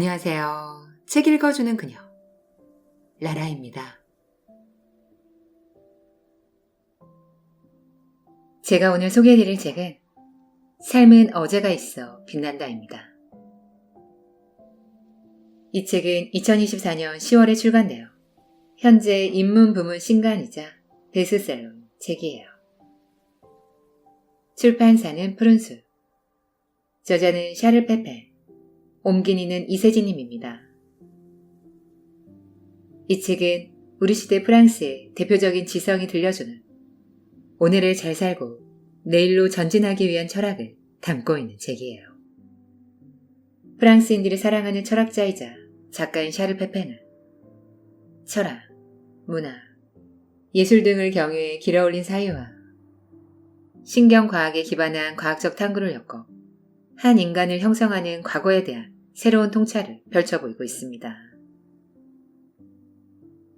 안녕하세요. 책 읽어주는 그녀, 라라입니다. 제가 오늘 소개해드릴 책은 삶은 어제가 있어 빛난다입니다. 이 책은 2024년 10월에 출간되어 현재 입문 부문 신간이자 베스트셀러인 책이에요. 출판사는 푸른숲, 저자는 샤를 페펜, 옮기니는 이세진님입니다. 이 책은 우리 시대 프랑스의 대표적인 지성이 들려주는 오늘을 잘 살고 내일로 전진하기 위한 철학을 담고 있는 책이에요. 프랑스인들이 사랑하는 철학자이자 작가인 샤를 페펜은 철학, 문화, 예술 등을 경유해 길어올린 사유와 신경과학에 기반한 과학적 탐구를 엮어 한 인간을 형성하는 과거에 대한 새로운 통찰을 펼쳐 보이고 있습니다.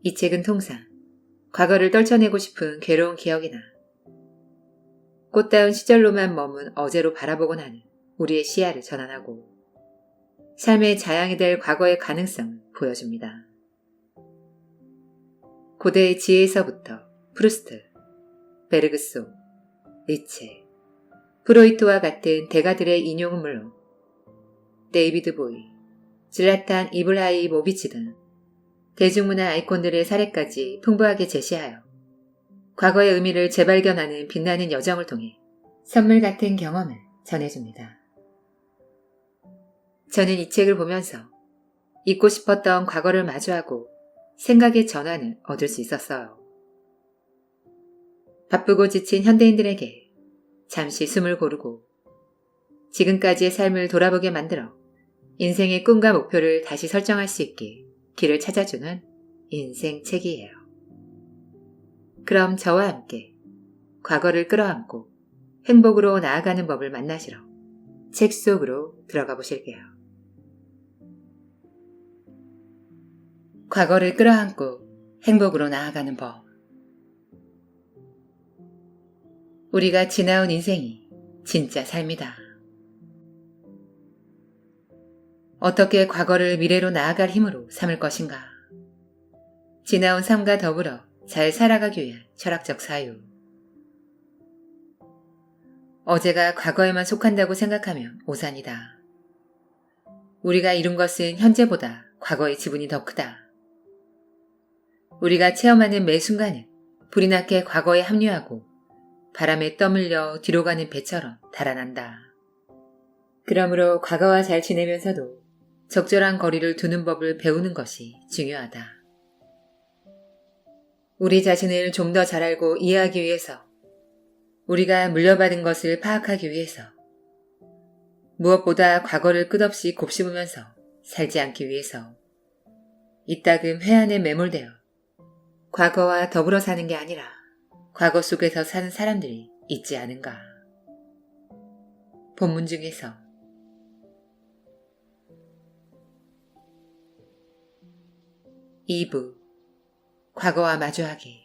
이 책은 통상 과거를 떨쳐내고 싶은 괴로운 기억이나 꽃다운 시절로만 머문 어제로 바라보곤 하는 우리의 시야를 전환하고 삶의 자양이 될 과거의 가능성을 보여줍니다. 고대의 지혜에서부터 프루스트, 베르그소, 니체, 프로이트와 같은 대가들의 인용은 물론 데이비드 보이, 질라탄 이브라이모비치 등 대중문화 아이콘들의 사례까지 풍부하게 제시하여 과거의 의미를 재발견하는 빛나는 여정을 통해 선물 같은 경험을 전해줍니다. 저는 이 책을 보면서 잊고 싶었던 과거를 마주하고 생각의 전환을 얻을 수 있었어요. 바쁘고 지친 현대인들에게 잠시 숨을 고르고 지금까지의 삶을 돌아보게 만들어 인생의 꿈과 목표를 다시 설정할 수 있게 길을 찾아주는 인생 책이에요. 그럼 저와 함께 과거를 끌어안고 행복으로 나아가는 법을 만나시러 책 속으로 들어가 보실게요. 과거를 끌어안고 행복으로 나아가는 법. 우리가 지나온 인생이 진짜 삶이다. 어떻게 과거를 미래로 나아갈 힘으로 삼을 것인가? 지나온 삶과 더불어 잘 살아가기 위한 철학적 사유. 어제가 과거에만 속한다고 생각하면 오산이다. 우리가 이룬 것은 현재보다 과거의 지분이 더 크다. 우리가 체험하는 매 순간은 불이 나게 과거에 합류하고 바람에 떠밀려 뒤로 가는 배처럼 달아난다. 그러므로 과거와 잘 지내면서도 적절한 거리를 두는 법을 배우는 것이 중요하다. 우리 자신을 좀 더 잘 알고 이해하기 위해서, 우리가 물려받은 것을 파악하기 위해서, 무엇보다 과거를 끝없이 곱씹으면서 살지 않기 위해서 이따금 회한에 매몰되어 과거와 더불어 사는 게 아니라 과거 속에서 사는 사람들이 있지 않은가. 본문 중에서 2부 과거와 마주하기.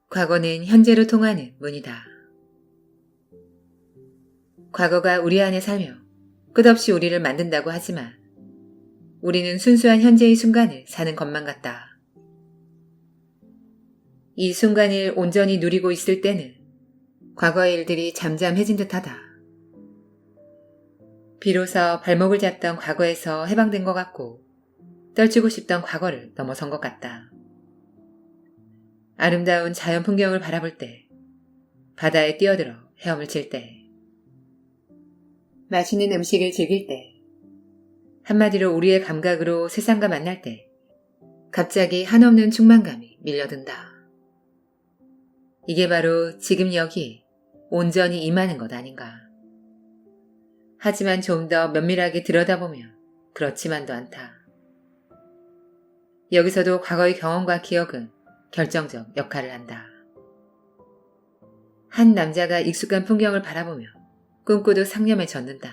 과거는 현재로 통하는 문이다. 과거가 우리 안에 살며 끝없이 우리를 만든다고 하지만 우리는 순수한 현재의 순간을 사는 것만 같다. 이 순간을 온전히 누리고 있을 때는 과거의 일들이 잠잠해진 듯하다. 비로소 발목을 잡던 과거에서 해방된 것 같고 떨치고 싶던 과거를 넘어선 것 같다. 아름다운 자연 풍경을 바라볼 때, 바다에 뛰어들어 헤엄을 칠 때, 맛있는 음식을 즐길 때, 한마디로 우리의 감각으로 세상과 만날 때 갑자기 한없는 충만감이 밀려든다. 이게 바로 지금 여기에 온전히 임하는 것 아닌가. 하지만 좀 더 면밀하게 들여다보면 그렇지만도 않다. 여기서도 과거의 경험과 기억은 결정적 역할을 한다. 한 남자가 익숙한 풍경을 바라보며 꿈꾸듯 상념에 젖는다.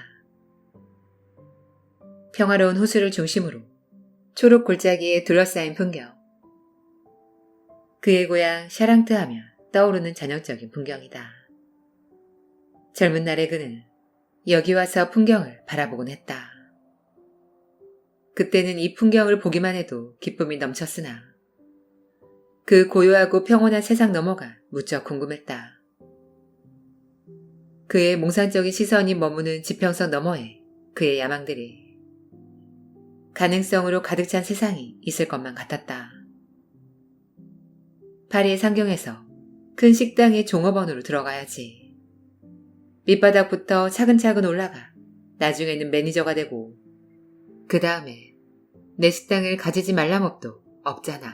평화로운 호수를 중심으로 초록 골짜기에 둘러싸인 풍경. 그의 고향 샤랑트 하면 떠오르는 전형적인 풍경이다. 젊은 날의 그는 여기 와서 풍경을 바라보곤 했다. 그때는 이 풍경을 보기만 해도 기쁨이 넘쳤으나 그 고요하고 평온한 세상 너머가 무척 궁금했다. 그의 몽상적인 시선이 머무는 지평선 너머에 그의 야망들이 가능성으로 가득 찬 세상이 있을 것만 같았다. 파리의 상경에서 큰 식당의 종업원으로 들어가야지. 밑바닥부터 차근차근 올라가 나중에는 매니저가 되고 그 다음에 내 식당을 가지지 말란 법도 없잖아.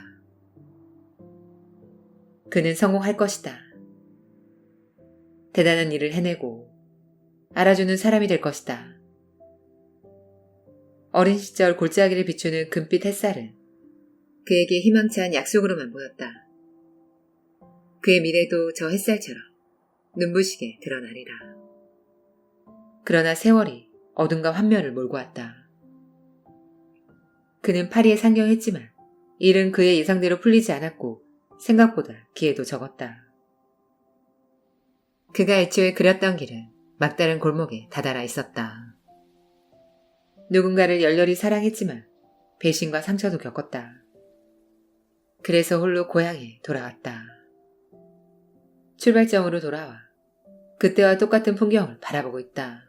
그는 성공할 것이다. 대단한 일을 해내고 알아주는 사람이 될 것이다. 어린 시절 골짜기를 비추는 금빛 햇살은 그에게 희망찬 약속으로만 보였다. 그의 미래도 저 햇살처럼 눈부시게 드러나리라. 그러나 세월이 어둠과 환멸을 몰고 왔다. 그는 파리에 상경했지만 일은 그의 예상대로 풀리지 않았고 생각보다 기회도 적었다. 그가 애초에 그렸던 길은 막다른 골목에 다다라 있었다. 누군가를 열렬히 사랑했지만 배신과 상처도 겪었다. 그래서 홀로 고향에 돌아왔다. 출발점으로 돌아와 그때와 똑같은 풍경을 바라보고 있다.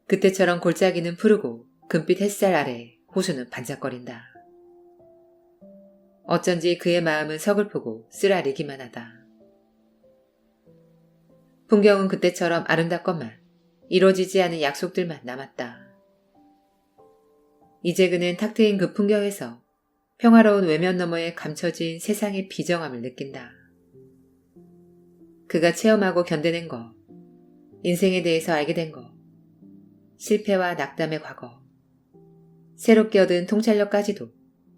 그때처럼 골짜기는 푸르고 금빛 햇살 아래 호수는 반짝거린다. 어쩐지 그의 마음은 서글프고 쓰라리기만 하다. 풍경은 그때처럼 아름답건만 이루어지지 않은 약속들만 남았다. 이제 그는 탁 트인 그 풍경에서 평화로운 외면 너머에 감춰진 세상의 비정함을 느낀다. 그가 체험하고 견뎌낸 거, 인생에 대해서 알게 된 거, 실패와 낙담의 과거, 새롭게 얻은 통찰력까지도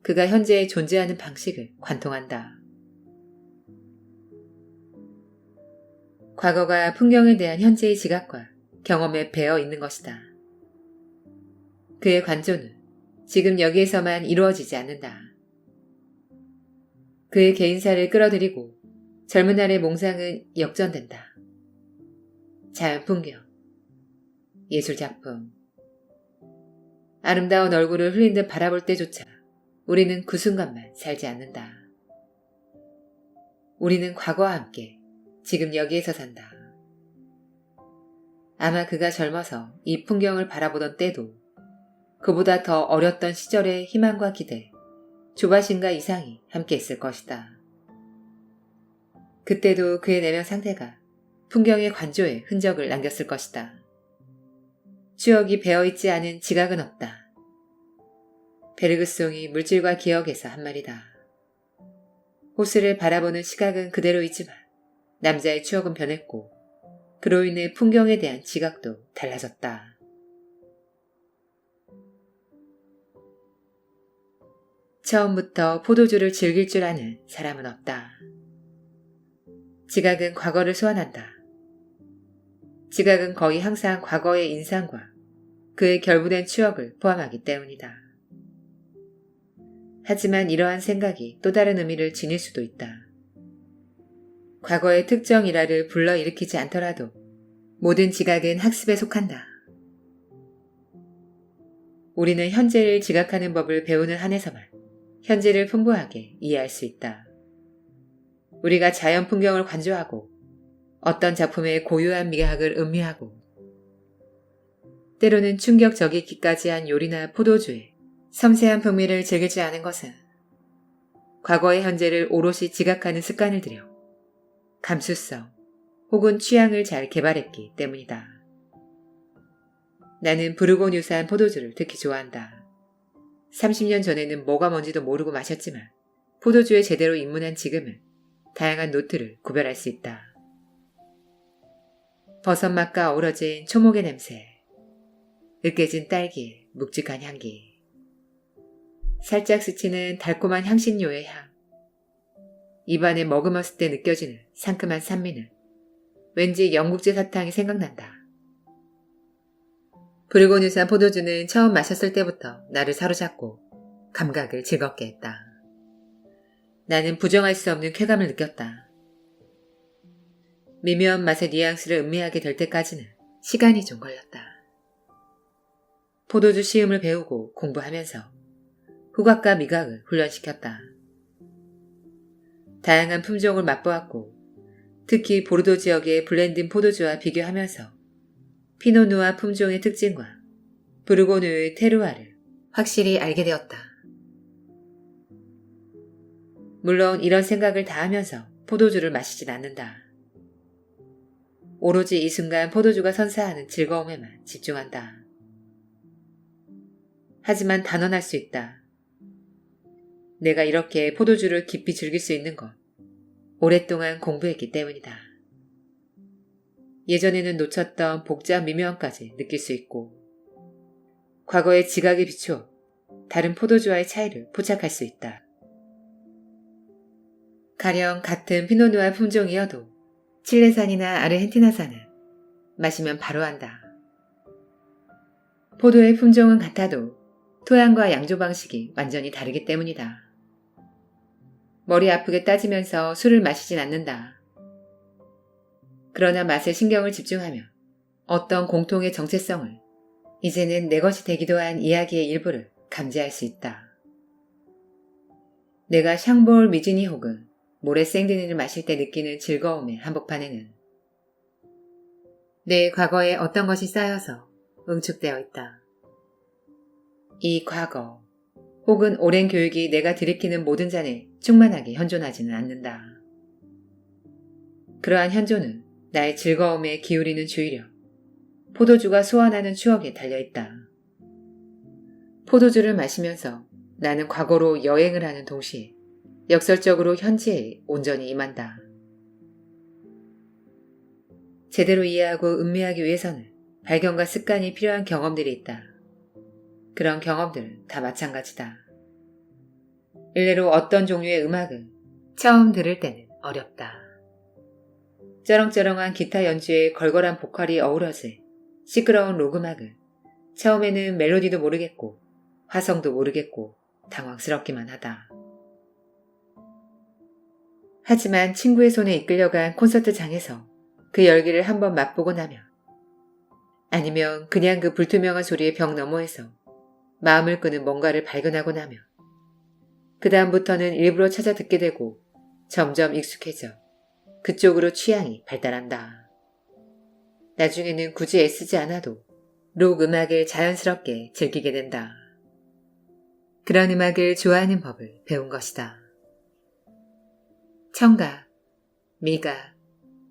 그가 현재에 존재하는 방식을 관통한다. 과거가 풍경에 대한 현재의 지각과 경험에 배어 있는 것이다. 그의 관조는 지금 여기에서만 이루어지지 않는다. 그의 개인사를 끌어들이고 젊은 날의 몽상은 역전된다. 자연 풍경, 예술작품, 아름다운 얼굴을 흘린 듯 바라볼 때조차 우리는 그 순간만 살지 않는다. 우리는 과거와 함께 지금 여기에서 산다. 아마 그가 젊어서 이 풍경을 바라보던 때도 그보다 더 어렸던 시절의 희망과 기대, 조바심과 이상이 함께 있을 것이다. 그때도 그의 내면 상태가 풍경의 관조에 흔적을 남겼을 것이다. 추억이 배어있지 않은 지각은 없다. 베르그송이 물질과 기억에서 한 말이다. 호수를 바라보는 시각은 그대로이지만 남자의 추억은 변했고 그로 인해 풍경에 대한 지각도 달라졌다. 처음부터 포도주를 즐길 줄 아는 사람은 없다. 지각은 과거를 소환한다. 지각은 거의 항상 과거의 인상과 그의 결부된 추억을 포함하기 때문이다. 하지만 이러한 생각이 또 다른 의미를 지닐 수도 있다. 과거의 특정 일화를 불러일으키지 않더라도 모든 지각은 학습에 속한다. 우리는 현재를 지각하는 법을 배우는 한에서만 현재를 풍부하게 이해할 수 있다. 우리가 자연 풍경을 관조하고 어떤 작품의 고유한 미학을 음미하고 때로는 충격적이기까지 한 요리나 포도주의 섬세한 풍미를 즐길 줄 아는 것은 과거의 현재를 오롯이 지각하는 습관을 들여 감수성 혹은 취향을 잘 개발했기 때문이다. 나는 부르고뉴산 포도주를 특히 좋아한다. 30년 전에는 뭐가 뭔지도 모르고 마셨지만 포도주에 제대로 입문한 지금은 다양한 노트를 구별할 수 있다. 버섯맛과 어우러진 초목의 냄새, 으깨진 딸기의 묵직한 향기, 살짝 스치는 달콤한 향신료의 향, 입안에 머금었을 때 느껴지는 상큼한 산미는 왠지 영국제 사탕이 생각난다. 부르고뉴산 포도주는 처음 마셨을 때부터 나를 사로잡고 감각을 즐겁게 했다. 나는 부정할 수 없는 쾌감을 느꼈다. 미묘한 맛의 뉘앙스를 음미하게 될 때까지는 시간이 좀 걸렸다. 포도주 시음을 배우고 공부하면서 후각과 미각을 훈련시켰다. 다양한 품종을 맛보았고 특히 보르도 지역의 블렌딩 포도주와 비교하면서 피노누아 품종의 특징과 부르고뉴의 테루아를 확실히 알게 되었다. 물론 이런 생각을 다 하면서 포도주를 마시진 않는다. 오로지 이 순간 포도주가 선사하는 즐거움에만 집중한다. 하지만 단언할 수 있다. 내가 이렇게 포도주를 깊이 즐길 수 있는 건 오랫동안 공부했기 때문이다. 예전에는 놓쳤던 복잡 미묘함까지 느낄 수 있고 과거의 지각에 비추어 다른 포도주와의 차이를 포착할 수 있다. 가령 같은 피노누아 품종이어도 칠레산이나 아르헨티나산은 마시면 바로 안다. 포도의 품종은 같아도 토양과 양조 방식이 완전히 다르기 때문이다. 머리 아프게 따지면서 술을 마시진 않는다. 그러나 맛에 신경을 집중하며 어떤 공통의 정체성을 이제는 내 것이 되기도 한 이야기의 일부를 감지할 수 있다. 내가 샹볼 미즈니 혹은 모래 생드니를 마실 때 느끼는 즐거움의 한복판에는 내 과거에 어떤 것이 쌓여서 응축되어 있다. 이 과거 혹은 오랜 교육이 내가 들이키는 모든 잔에 충만하게 현존하지는 않는다. 그러한 현존은 나의 즐거움에 기울이는 주의력, 포도주가 소환하는 추억에 달려있다. 포도주를 마시면서 나는 과거로 여행을 하는 동시에 역설적으로 현재에 온전히 임한다. 제대로 이해하고 음미하기 위해서는 발견과 습관이 필요한 경험들이 있다. 그런 경험들은 다 마찬가지다. 일례로 어떤 종류의 음악은 처음 들을 때는 어렵다. 쩌렁쩌렁한 기타 연주에 걸걸한 보컬이 어우러질 시끄러운 록 음악은 처음에는 멜로디도 모르겠고 화성도 모르겠고 당황스럽기만 하다. 하지만 친구의 손에 이끌려간 콘서트장에서 그 열기를 한번 맛보고 나면 아니면 그냥 그 불투명한 소리의 벽 너머에서 마음을 끄는 뭔가를 발견하고 나면 그 다음부터는 일부러 찾아 듣게 되고 점점 익숙해져 그쪽으로 취향이 발달한다. 나중에는 굳이 애쓰지 않아도 록 음악을 자연스럽게 즐기게 된다. 그런 음악을 좋아하는 법을 배운 것이다. 청각, 미각,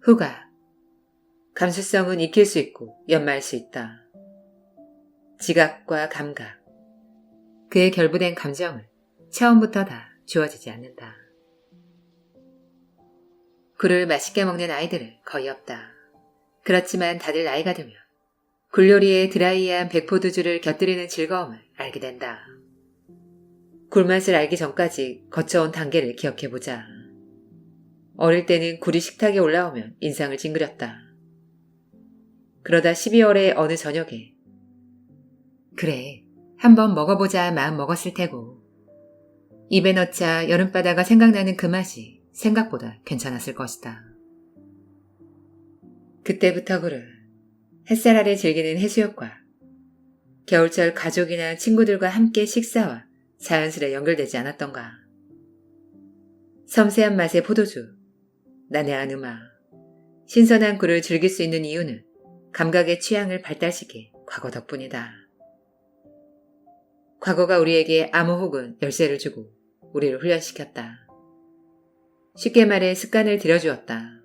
후각, 감수성은 익힐 수 있고 연마할 수 있다. 지각과 감각, 그에 결부된 감정은 처음부터 다 주어지지 않는다. 굴을 맛있게 먹는 아이들은 거의 없다. 그렇지만 다들 나이가 들면 굴요리에 드라이한 백포도주를 곁들이는 즐거움을 알게 된다. 굴맛을 알기 전까지 거쳐온 단계를 기억해보자. 어릴 때는 굴이 식탁에 올라오면 인상을 찡그렸다. 그러다 12월의 어느 저녁에 그래, 한번 먹어보자 마음 먹었을 테고 입에 넣자 여름바다가 생각나는 그 맛이 생각보다 괜찮았을 것이다. 그때부터 굴을 햇살 아래 즐기는 해수욕과 겨울철 가족이나 친구들과 함께 식사와 자연스레 연결되지 않았던가. 섬세한 맛의 포도주, 난해한 음악, 신선한 굴을 즐길 수 있는 이유는 감각의 취향을 발달시킨 과거 덕분이다. 과거가 우리에게 암호 혹은 열쇠를 주고 우리를 훈련시켰다. 쉽게 말해 습관을 들여주었다.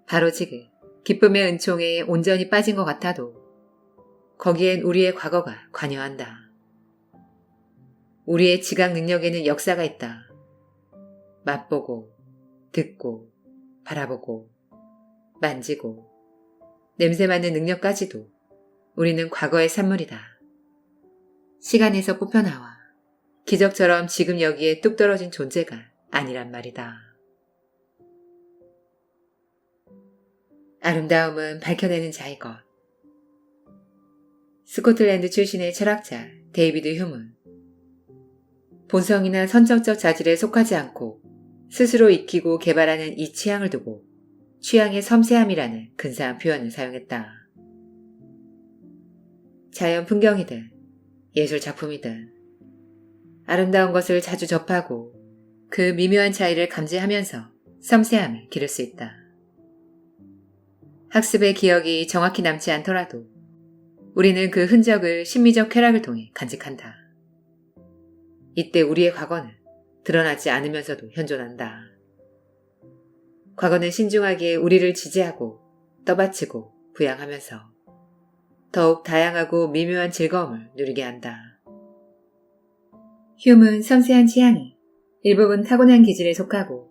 바로 지금 기쁨의 은총에 온전히 빠진 것 같아도 거기엔 우리의 과거가 관여한다. 우리의 지각 능력에는 역사가 있다. 맛보고, 듣고, 바라보고, 만지고, 냄새 맡는 능력까지도 우리는 과거의 산물이다. 시간에서 뽑혀나와 기적처럼 지금 여기에 뚝 떨어진 존재가 아니란 말이다. 아름다움은 밝혀내는 자의 것. 스코틀랜드 출신의 철학자 데이비드 휴문. 본성이나 선정적 자질에 속하지 않고 스스로 익히고 개발하는 이 취향을 두고 취향의 섬세함이라는 근사한 표현을 사용했다. 자연 풍경이든 예술 작품이든 아름다운 것을 자주 접하고 그 미묘한 차이를 감지하면서 섬세함을 기를 수 있다. 학습의 기억이 정확히 남지 않더라도 우리는 그 흔적을 심미적 쾌락을 통해 간직한다. 이때 우리의 과거는 드러나지 않으면서도 현존한다. 과거는 신중하게 우리를 지지하고 떠받치고 부양하면서 더욱 다양하고 미묘한 즐거움을 누리게 한다. 휴먼은 섬세한 취향이 일부분 타고난 기질에 속하고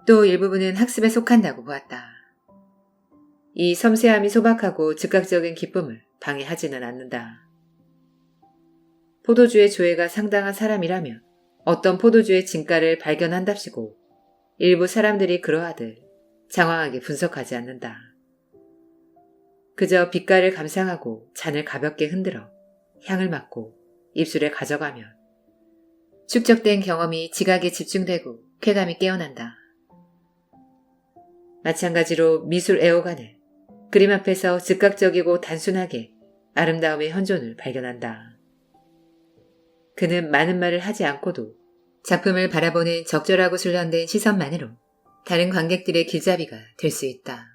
또 일부분은 학습에 속한다고 보았다. 이 섬세함이 소박하고 즉각적인 기쁨을 방해하지는 않는다. 포도주의 조예가 상당한 사람이라면 어떤 포도주의 진가를 발견한답시고 일부 사람들이 그러하듯 장황하게 분석하지 않는다. 그저 빛깔을 감상하고 잔을 가볍게 흔들어 향을 맡고 입술에 가져가면 축적된 경험이 지각에 집중되고 쾌감이 깨어난다. 마찬가지로 미술 애호가는 그림 앞에서 즉각적이고 단순하게 아름다움의 현존을 발견한다. 그는 많은 말을 하지 않고도 작품을 바라보는 적절하고 훈련된 시선만으로 다른 관객들의 길잡이가 될 수 있다.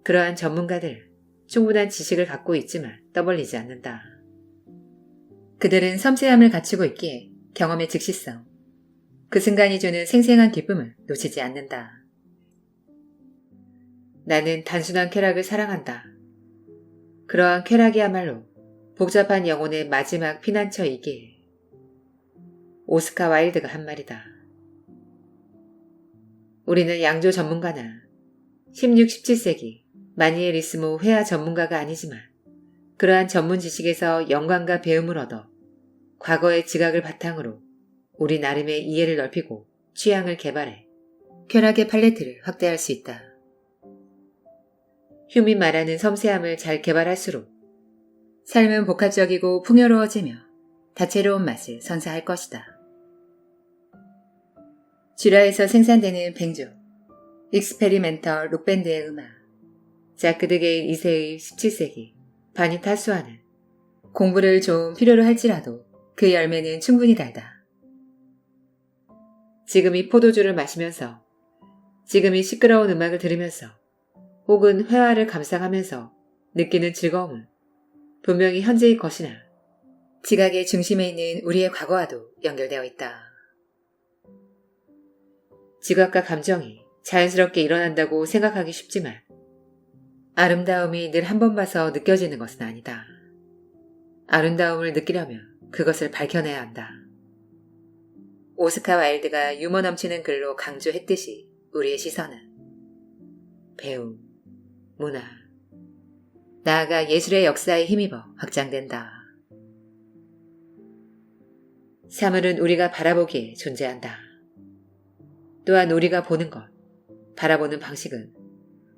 그러한 전문가들 충분한 지식을 갖고 있지만 떠벌리지 않는다. 그들은 섬세함을 갖추고 있기에 경험의 즉시성, 그 순간이 주는 생생한 기쁨을 놓치지 않는다. 나는 단순한 쾌락을 사랑한다. 그러한 쾌락이야말로 복잡한 영혼의 마지막 피난처이기에 오스카 와일드가 한 말이다. 우리는 양조 전문가나 16, 17세기 마니에리스모 회화 전문가가 아니지만 그러한 전문 지식에서 영감과 배움을 얻어 과거의 지각을 바탕으로 우리 나름의 이해를 넓히고 취향을 개발해 쾌락의 팔레트를 확대할 수 있다. 휴미 말하는 섬세함을 잘 개발할수록 삶은 복합적이고 풍요로워지며 다채로운 맛을 선사할 것이다. 쥐라에서 생산되는 뱅조, 익스페리멘털 록밴드의 음악, 자크 드 게일 2세의 17세기 바니타수아는 공부를 좀 필요로 할지라도 그 열매는 충분히 달다. 지금 이 포도주를 마시면서, 지금 이 시끄러운 음악을 들으면서, 혹은 회화를 감상하면서 느끼는 즐거움은 분명히 현재의 것이나 지각의 중심에 있는 우리의 과거와도 연결되어 있다. 지각과 감정이 자연스럽게 일어난다고 생각하기 쉽지만 아름다움이 늘 한 번 봐서 느껴지는 것은 아니다. 아름다움을 느끼려면 그것을 밝혀내야 한다. 오스카 와일드가 유머 넘치는 글로 강조했듯이 우리의 시선은 배움, 문화, 나아가 예술의 역사에 힘입어 확장된다. 사물은 우리가 바라보기에 존재한다. 또한 우리가 보는 것, 바라보는 방식은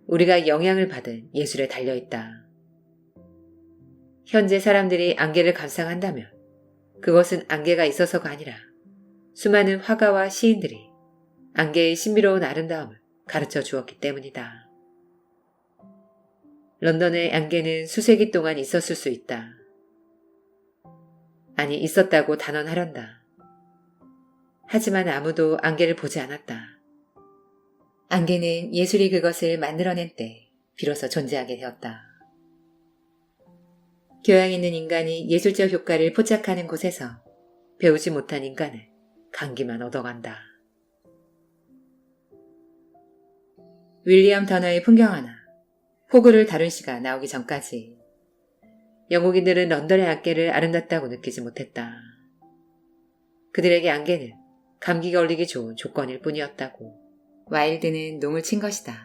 우리가 영향을 받은 예술에 달려있다. 현재 사람들이 안개를 감상한다면 그것은 안개가 있어서가 아니라 수많은 화가와 시인들이 안개의 신비로운 아름다움을 가르쳐 주었기 때문이다. 런던의 안개는 수세기 동안 있었을 수 있다. 아니, 있었다고 단언하련다. 하지만 아무도 안개를 보지 않았다. 안개는 예술이 그것을 만들어낸 때 비로소 존재하게 되었다. 교양 있는 인간이 예술적 효과를 포착하는 곳에서 배우지 못한 인간은 감기만 얻어간다. 윌리엄 터너의 풍경화나 호구를 다룬 시가 나오기 전까지 영국인들은 런던의 안개를 아름답다고 느끼지 못했다. 그들에게 안개는 감기 걸리기 좋은 조건일 뿐이었다고 와일드는 농을 친 것이다.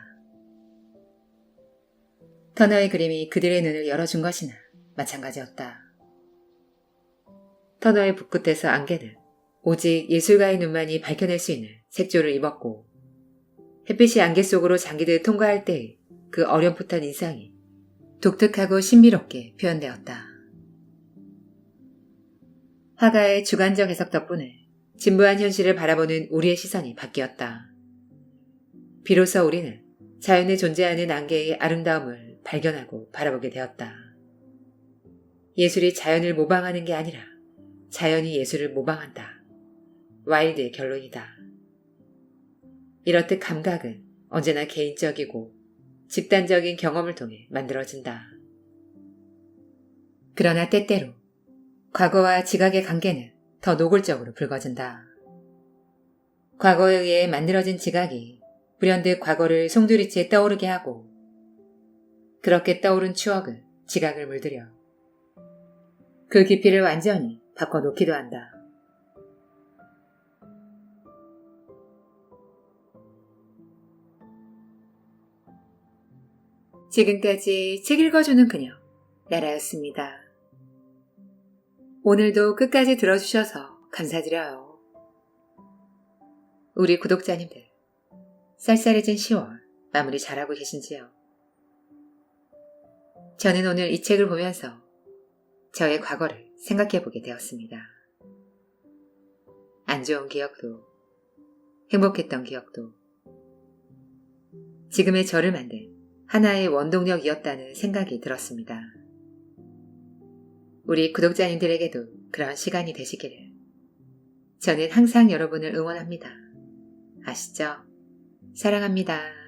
터너의 그림이 그들의 눈을 열어준 것이나 마찬가지였다. 터너의 붓끝에서 안개는 오직 예술가의 눈만이 밝혀낼 수 있는 색조를 입었고 햇빛이 안개 속으로 잠기듯 통과할 때의 그 어렴풋한 인상이 독특하고 신비롭게 표현되었다. 화가의 주관적 해석 덕분에 진부한 현실을 바라보는 우리의 시선이 바뀌었다. 비로소 우리는 자연에 존재하는 안개의 아름다움을 발견하고 바라보게 되었다. 예술이 자연을 모방하는 게 아니라 자연이 예술을 모방한다. 와일드의 결론이다. 이렇듯 감각은 언제나 개인적이고 집단적인 경험을 통해 만들어진다. 그러나 때때로 과거와 지각의 관계는 더 노골적으로 불거진다. 과거에 의해 만들어진 지각이 불현듯 과거를 송두리째 떠오르게 하고 그렇게 떠오른 추억은 지각을 물들여 그 깊이를 완전히 바꿔놓기도 한다. 지금까지 책 읽어주는 그녀, 나라였습니다. 오늘도 끝까지 들어주셔서 감사드려요. 우리 구독자님들, 쌀쌀해진 10월 마무리 잘하고 계신지요? 저는 오늘 이 책을 보면서 저의 과거를 생각해보게 되었습니다. 안 좋은 기억도, 행복했던 기억도, 지금의 저를 만든 하나의 원동력이었다는 생각이 들었습니다. 우리 구독자님들에게도 그런 시간이 되시기를. 저는 항상 여러분을 응원합니다. 아시죠? 사랑합니다.